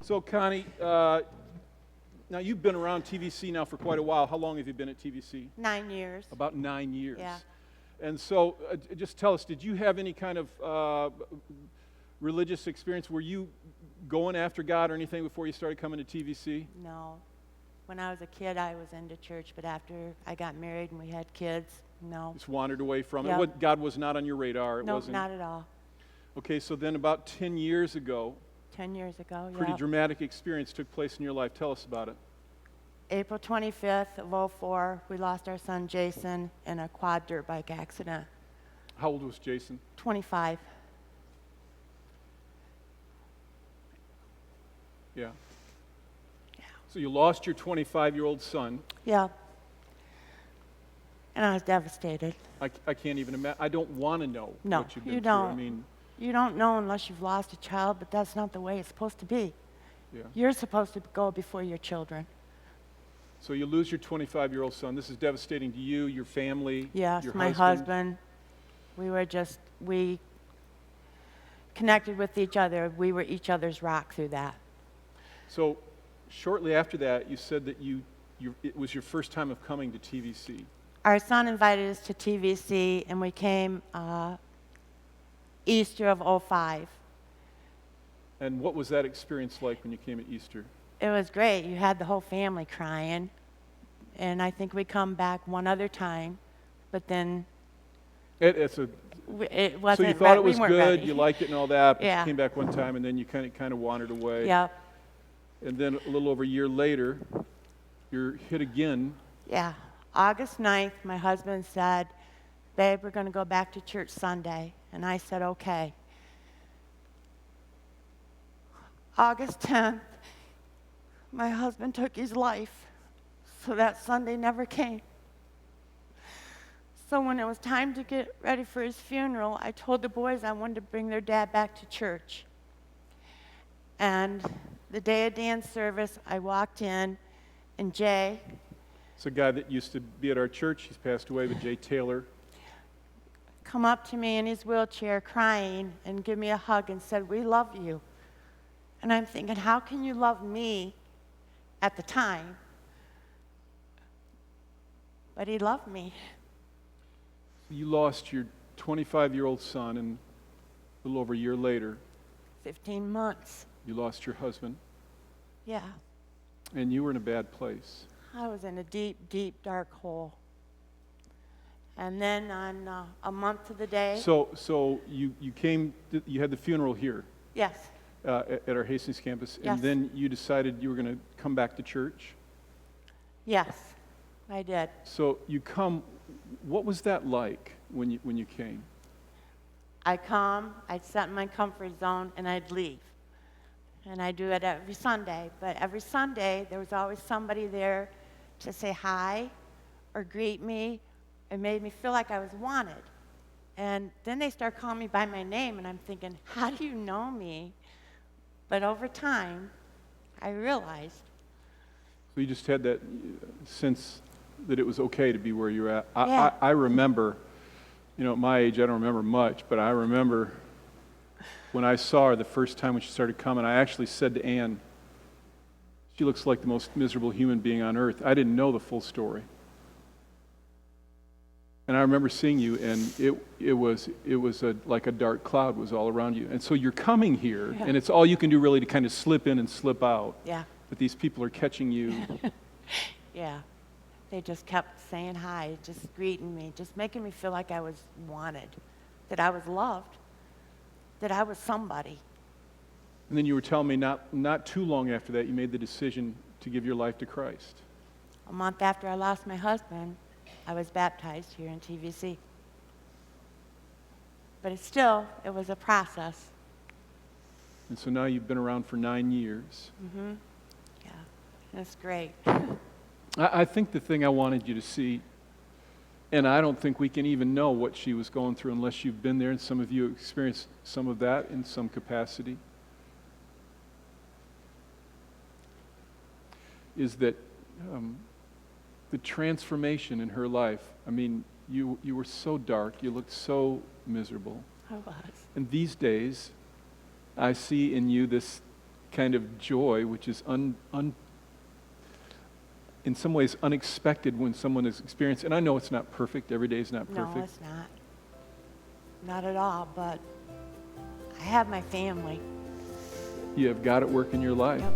So, Connie, now you've been around TVC now for quite a while. How long have you been at TVC? 9 years. About 9 years. Yeah. And so, just tell us, did you have any kind of religious experience? Were you going after God or anything before you started coming to TVC? No. When I was a kid, I was into church, but after I got married and we had kids, no. Just wandered away from Yep. it? God was not on your radar? No, not at all. Okay, so then about 10 years ago, 10 years ago, pretty yeah. dramatic experience took place in your life. Tell us about it. April 25th of '04, we lost our son Jason in a quad dirt bike accident. How old was Jason? 25. Yeah. Yeah. So you lost your 25-year-old son. Yeah. And I was devastated. I can't even imagine. I don't want to know No, what you've been you through. I don't. mean, You don't know unless you've lost a child, but that's not the way it's supposed to be. yeah. You're supposed to go before your children. So you lose your 25-year-old son. This is devastating to you, your family, Yes, your my husband. We connected with each other. We were each other's rock through that. So shortly after that, you said that it was your first time of coming to TVC. Our son invited us to TVC, and we came Easter of '05. And what was that experience like when you came at Easter? It was great. You had the whole family crying. And I think we come back one other time, but then It wasn't. so you thought it was we weren't good, ready. you liked it and all that, but Yeah. you came back one time and then you kind of wandered away. Yep. And then a little over a year later, you're hit again. Yeah. August 9th, my husband said, "Babe, we're going to go back to church Sunday." And I said, "Okay." August 10th, my husband took his life, so that Sunday never came. So when it was time to get ready for his funeral, I told the boys I wanted to bring their dad back to church. And the day of Dan's service, I walked in, and Jay, It's a guy that used to be at our church. He's passed away, but Jay Taylor. come up to me in his wheelchair crying and give me a hug and said, "We love you." And I'm thinking, how can you love me at the time? But he loved me. You lost your 25-year-old son, and a little over a year later, 15 months. you lost your husband, Yeah. and you were in a bad place. I was in a deep, deep, dark hole. And then on a month to the day. So you came, you had the funeral here Yes. at our Hastings campus, Yes. and then you decided you were going to come back to church. Yes, I did. So you come. What was that like when you came? I'd come, I'd sit in my comfort zone, and I'd leave. And I do it every Sunday. But every Sunday, there was always somebody there to say hi or greet me. It made me feel like I was wanted. And then they start calling me by my name, and I'm thinking, how do you know me? But over time, I realized. So you just had that sense that it was okay to be where you're at. Yeah. I remember, at my age, I don't remember much, but I remember when I saw her the first time when she started coming, I actually said to Ann, "She looks like the most miserable human being on earth." I didn't know the full story. And I remember seeing you, and it was like a dark cloud was all around you. And so you're coming here, Yeah. and it's all you can do really to kind of slip in and slip out. Yeah. But these people are catching you. Yeah. They just kept saying hi, just greeting me, just making me feel like I was wanted, that I was loved, that I was somebody. And then you were telling me not too long after that, you made the decision to give your life to Christ. A month after I lost my husband, I was baptized here in TVC. But it was a process. And so now you've been around for 9 years. Mm-hmm. Yeah, and it's great. I think the thing I wanted you to see, and I don't think we can even know what she was going through unless you've been there, and some of you experienced some of that in some capacity, is that the transformation in her life. I mean, you were so dark, you looked so miserable. I was. And these days, I see in you this kind of joy, which is in some ways unexpected when someone is experiencing. And I know it's not perfect. Every day is not perfect. No, it's not. Not at all, but I have my family. You have God at work in your life. Yep.